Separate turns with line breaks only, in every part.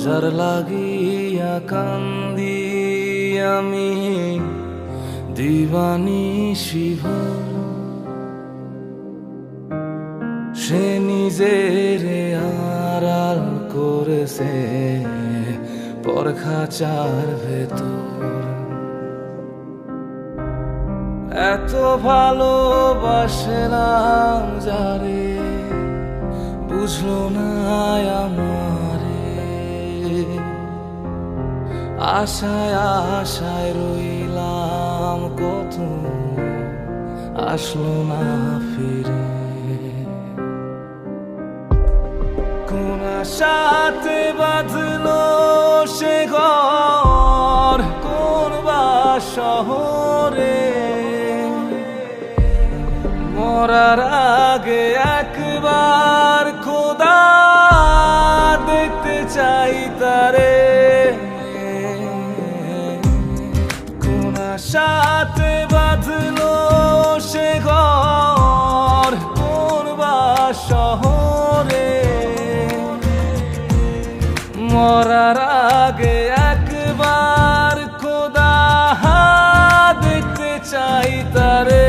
যার লাগিয়া কান্দি আমি দিবানিশি ভোর, সে নিজের আড়াল করেছে পরখাচার ভেতর। এত ভালোবাসলাম যারে, বুঝলো না আমারে। আশায় আশায় রইলাম কত, আসলো না ফিরে। কোন আশাতে বাঁধলো সে ঘর, কোন বা শহরে। মরার আগে একবার খোদা দেখতে চাই তারে। কোন আশাতে বাঁধলো সে ঘর, কোন বা শহরে। মরার আগে একবার খোদা দেখতে চাই তারে।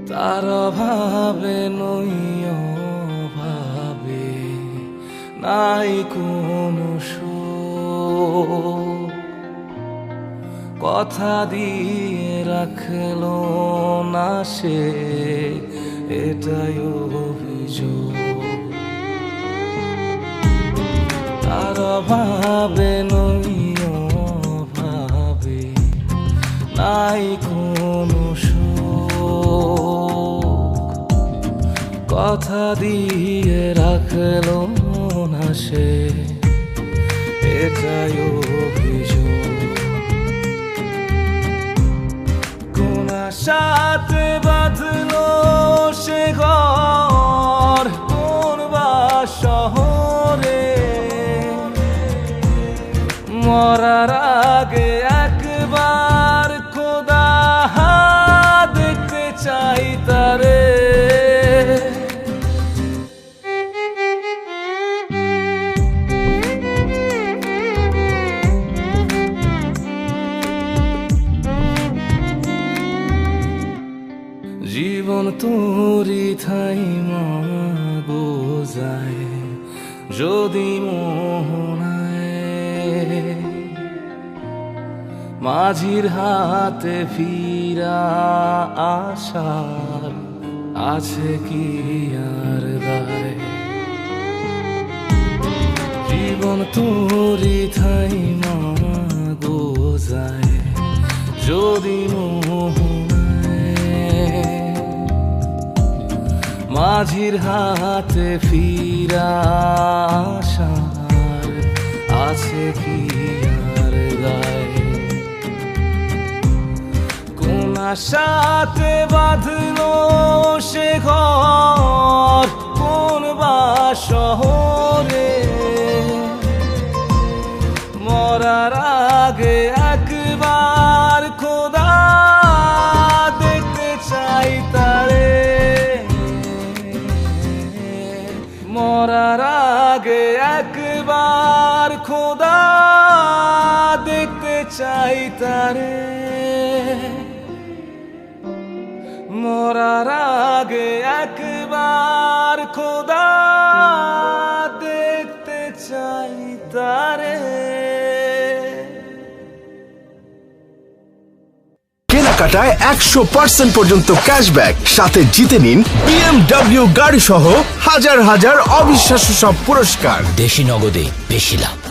তার ভাবে নইও ভাবে নাই কোনো সুখ, কথা দিয়ে রাখলো না সে, এটাই অভিযোগ। তার ভাবে নইও ভাবে নাই কোনো কথা দিয়ে রাখলো না সে, এটাই অভিযোগ। কোন আশাতে বাঁধলো সে ঘর, কোন বা শহরে। মরার আগে একবার খোদা দেখতে চাই তারে। জীবন তোরি থাইমা বোঝায় যদি মোহনায়, মাঝির হাতে ফিরা আশার আছে কি আর দায়। জীবন তোরি থাইমা বোঝায় যদি মাঝির হাতে ফিরা আশার আছে কি আর গায়। কোন আশাতে বাঁধলো সে ঘর, কোন বা শহরে। মরার আগে একবার খোদা দেখতে চাই তারে। মরার আগে একবার খোদা দেখতে চাই তারে। মরার আগে একবার খোদা দেখতে চাই তারে।
কেনাকাটায় 100% পর্যন্ত ক্যাশব্যাক, সাথে জিতে নিন BMW গাড়ি সহ হাজার হাজার অবিশ্বাস্য সব পুরস্কার।
দেশি নগদে বেশি লাভ।